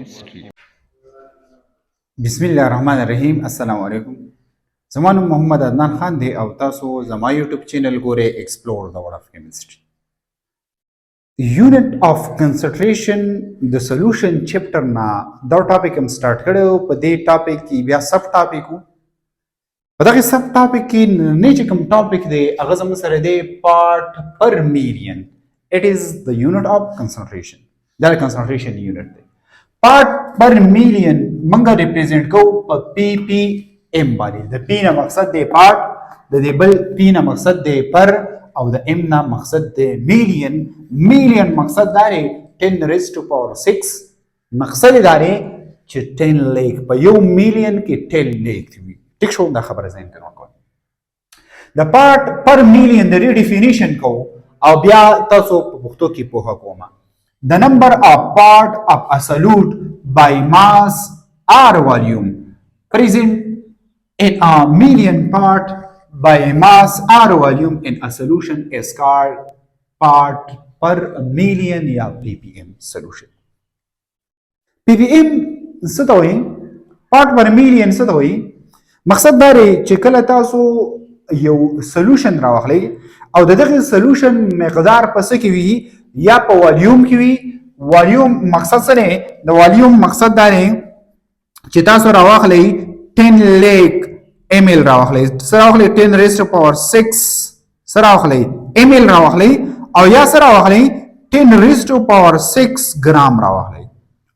chemistry. بسم الله الرحمن الرحیم. السلام علیکم. زما نوم محمد عدنان خان دی او تاسو زما یوټیوب چینل ګورئ ایکسپلور د ورډ اف کیمستري. یونټ اف کنسنټریشن د سولوشن چپټر نه دا ټاپک هم سٹارټ کړو. په دې ټاپک کې بیا سب ټاپک وو. په دغه سب ټاپک کې نه چې کوم ټاپک دی هغه زموږ سره دی پارت پر میلیون. اټ از د یونټ اف کنسنټریشن. دا کنسنټریشن یونټ دی. پارت پر میلیون منګه ریپرزینټ کو په پی پی ایم باندې. د پی نه مقصد دی پارت، د دې بل پی نه مقصد دی پر، او د ایم نه مقصد دی میلیون. میلیون مقصد دا دی 10 ریز ټو پاور 6. مقصد دا دی چې 10 لیک په یو میلیون کې 10 لیک وي. ټیک شو؟ دا خبره ځین ته نوٹ کړئ. د پارت پر میلیون د ډیفینیشن کو او بیا تاسو په پښتو کې پوهه کوم. The number of part of a solute by mass or volume present in a million part by mass or volume in a solution is called part per million या ppm solution. ppm څه ته وایي؟ part per million څه ته وایي؟ مقصد دا دی چې کله تاسو یو سولوشن راوخلی او دغه سولوشن مقدار په څه کې وي؟ یا په والیوم کې وي. والیوم مقصد څه دی؟ د والیوم مقصد دا دی چې تاسو راواخلی 10 لیک ایم ایل راواخلی. څه راواخلی؟ 10 ریز ټو پاور 6 څه راواخلی؟ ایم ایل راواخلی. او یا څه راواخلی؟ 10 ریز ټو پاور 6 ګرام راواخلی.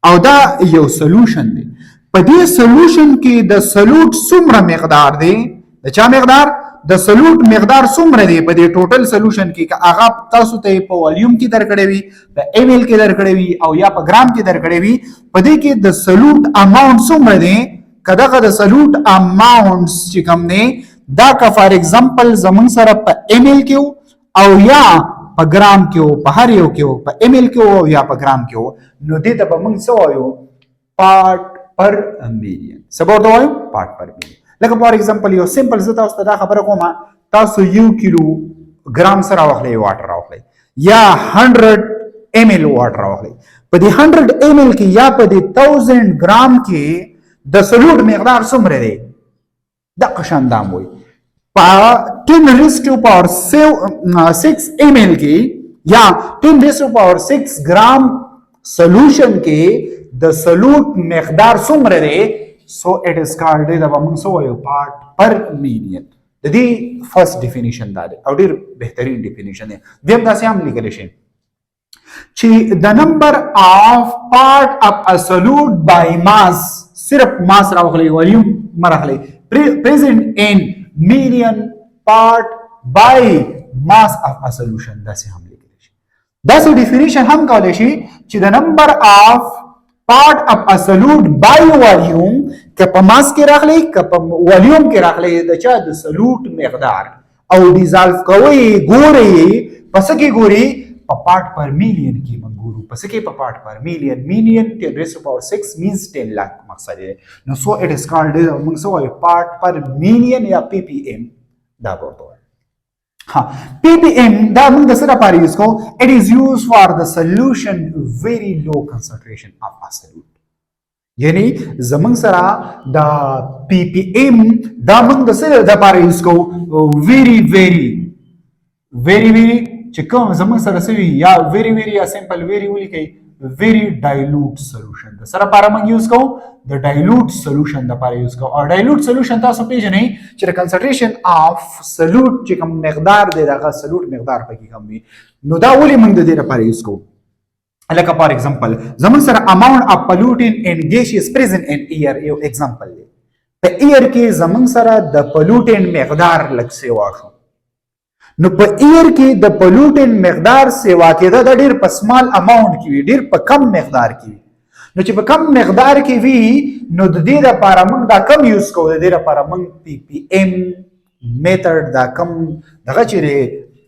او دا یو سولوشن دی. په دې سولوشن کې د سولوټ څومره مقدار دی؟ د چا مقدار؟ د سولوټ مقدار څومره دی په دې ټوټل سولوشن کې؟ که هغه تاسو ته په والیوم کې درکړی وي، په ایم ایل کې درکړی وي، او یا په ګرام کې درکړی وي، په دې کې د سولوټ اماونټ څومره دی؟ که دغه د سولوټ اماونټس چې کوم دی دا که فار ایگزامپل زمونږ سره په ایم ایل کې او یا په ګرام کې وو، په هر یو کې وو، په ایم ایل کې وو یا په ګرام کې وو، نو دې ته به موږ څه وایو؟ پارت پر میلیون. څه به ورته وایو؟ پارت پر میلیون. لکه فار ایگزامپل یو سمپل زه تاسو ته دا خبره کوم، تاسو 1 کیلو ګرام سره واخلئ واټر راوخلئ یا 100 ایم ایل واټر راوخلئ. په دې 100 ایم ایل کې یا په دې 1000 ګرام کې د سولوټ مقدار څومره دی؟ دغه شان دام وایي. په 10 ریز ټو پاور 6 ایم ایل کې یا 10 ریز ټو پاور 6 ګرام سولوشن کې د سولوټ مقدار څومره دی؟ So it is called the part per million. د دې فرست ډیفینیشن دا دی او ډیر بهترین ډیفینیشن دی. دیم داسې هم لیکل شي چې the number of part of a solute by mass، صرف ماس راوخلی، والیوم مرخلی، present in million part by mass of a solution. داسې هم لیکل شي. داسې ډیفینیشن هم کولی شي چې the number of part of a solute by volume که په ماس کې راغلی که په والیوم کې راغلی د چا د سولوټ مقدار او ډیزالف کوي ګوري پس کې ګوري په پارت پر میلیون کې موږ ګورو پس کې په پارت پر میلیون. میلیون 10 ریز ټو پاور 6 means 10 lakh مقصد دی. نو سو اټ از کالډ موږ سو وایو پارت پر میلیون یا پی پی ایم. دا ورته ها پی پی ایم دا موږ د سره لپاره یوز کوو. اټ از یوز فار د سولوشن ویری لو کنسنټریشن اف ا سولوټ. یعنی زمونږ سره د پی پی ایم دا موږ د سره د لپاره یوز کوو ویری ویری ویری ویری چې کوم زمونږ سره سوي یا ویری ویری یا سمپل ویری ولیکئ ویری ډایلوټ سولوشن د سره لپاره موږ یوز کوو د ډایلوټ سولوشن د لپاره یوز کوو. او ډایلوټ سولوشن تاسو پیژنئ چې د کنسنټریشن اف سولوټ چې کوم مقدار دی دغه سولوټ مقدار پکې کم وي. نو دا ولې موږ د دې لپاره یوز کوو؟ لکه فار ایگزامپل زمونږ سره اماونټ اف پلوټین ان ګیشیس پریزنٹ ان ایر یو ایگزامپل دی. په ایر کې زمونږ سره د پلوټین مقدار لږ سیوا شو. نو په ایر کې د پلوټین مقدار سیوا کېده د ډیر په سمال اماونټ کې وي، ډیر په کم مقدار کې وي. نو چې په کم مقدار کې وي نو د دې لپاره موږ دا کم یوز کوو. د دې لپاره موږ پی پی ایم میتھډ دا کم دغه چې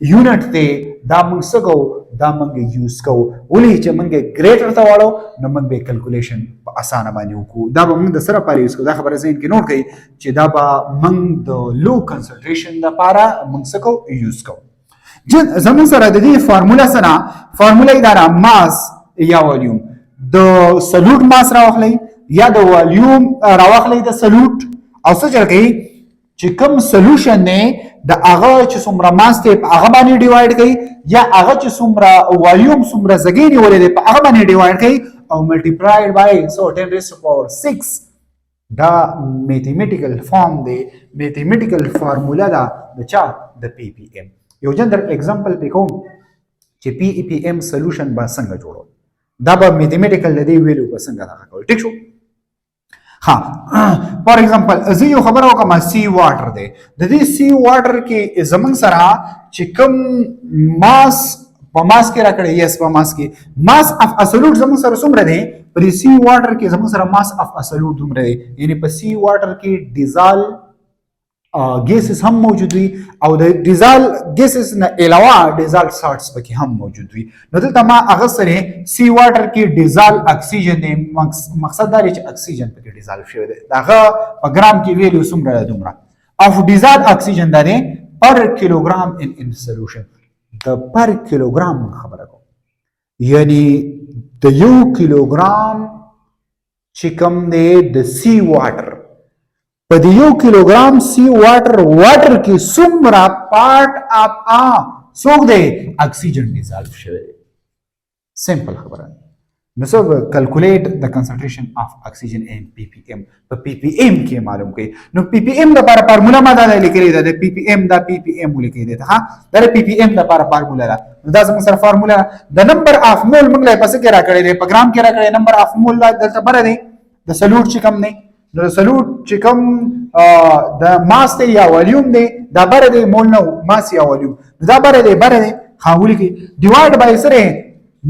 یونټ دی دا موږ څه کوو؟ دا موږ یوز کوو. ولې چې موږ ګریټر ته واړو نو موږ به کیلکولیشن په اسانه باندې وکړو. دا به موږ د سره لپاره یوز کوو. دا خبره ذهن کې نوٹ کړئ چې دا به موږ د لو کنسنټریشن لپاره موږ څه کوو؟ یوز کوو. زموږ سره د دې فارمولا سره فارمولا یې دا ماس یا والیوم د سلوټ ماس راوخلی یا د والیوم راوخلی د سلوټ او څه چل کوي چې کوم سولوشن دی د هغه چې څومره ماس دی په هغه باندې ډیوایډ کوي یا هغه چې څومره والیوم څومره ځګې نیولې دی په هغه باندې ډیوایډ کوي او ملټیپلایډ بای 10 raised to power 6 دا میتھمیټیکل فارم دی میتھمیټیکل فارمولا دا د چا د پی پی ایم یو جنرال اگزامپل پکوم چې پی پی ایم سولوشن به څنګه جوړو دا به میتھمیټیکل د دې ویلو به څنګه راغلی کول ټیک شو ها فار ایگزامپل زه یو خبره وکم سی واټر دی د دې سی واټر کې زمنګ سره چې کوم ماس په ماس کې راکړی یس په ماس کې ماس اف اسولوټ زموږ سره څومره دی په سی واټر کې زموږ سره ماس اف اسولوټ دومره دی یعنی په سی واټر کې ډیزال ګیسز هم موجود وي او د ډیزال ګیسز نه علاوه ډیزال سالټس پکې هم موجود وي نو دلته ما هغه سره سی واټر کې ډیزال اکسیجن دی مقصد دا دی چې اکسیجن پکې ډیزال شوی دی داغه په ګرام کې ویلو څومره دومره اف ډیزال اکسیجن دا دی پر کیلوګرام ان سولوشن د پر کیلوګرام خبره کوم یعنی د یو کیلوګرام چې کوم دی د سی واټر په د یو کیلوګرام سی واټر کې څومره پارټ اف څوک دی اکسیجن ډیزالو شوی دی سمپل خبره نو سو کیلکولیټ د کنسنټریشن اف اکسیجن ان پی پی ایم په پی پی ایم کې معلوم کړئ نو پی پی ایم د لپاره فارمولا ما دا لیکلې ده د پی پی ایم دا پی پی ایم لیکلې ده ها دا پی پی ایم د لپاره فارمولا ده دا زموږ سره فارمولا د نمبر اف مول موږ له پسې کې راکړې ده په ګرام کې راکړې نمبر اف مول دلته بره دی د سلوټ چې کم نه د سلوټ چې کم د ماس دی یا والیوم دی دا بره دی مول نو ماس یا والیوم دا بره دی خاولي کې ډیوایډ بای سره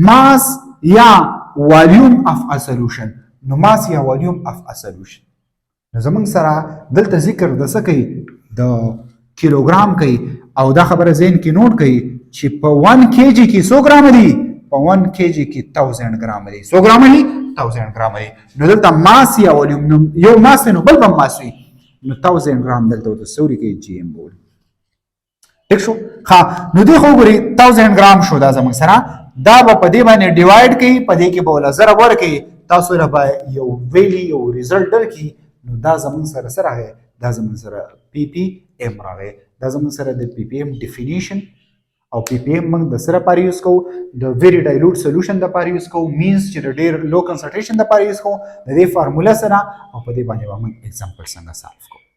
ماس یا والیوم اف ا سولوشن نو ماس یا والیوم اف ا سولوشن نو زمونږ سره دلته ذکر د څه کوي د کیلوګرام کوي او دا خبره ذهن کې نوٹ کوي چې په 1 کیجی کې 100 ګرام دي په 1 کیجی کې 1000 ګرام دي 100 ګرام دي 1000 ګرام دي نو دلته ماس یا والیوم نو یو ماس نو بل به ماس وي نو 1000 ګرام دلته د سوري کې جی ام بول ټیک شو ها نو دی خو ګوري 1000 ګرام شو دا زموږ سره دا به په دې باندې ډیوایډ کړي په دې کې به ولا زره ورکړي تاسو را به یو ویلی یو ریزلټ درکړي نو دا زمون سره سره راغی دا زمون سره پی پی ایم راغی دا زمون سره د پی پی ایم ډیفینیشن او پی پی ایم موږ د سره پاره یوز کوو د ویری ډایلوټ سولوشن د پاره یوز کوو مینز چې د ډیر لو کنسنټریشن د پاره یوز کوو د دې فارمولا سره او په دې باندې موږ اگزامپل څنګه سالو کوو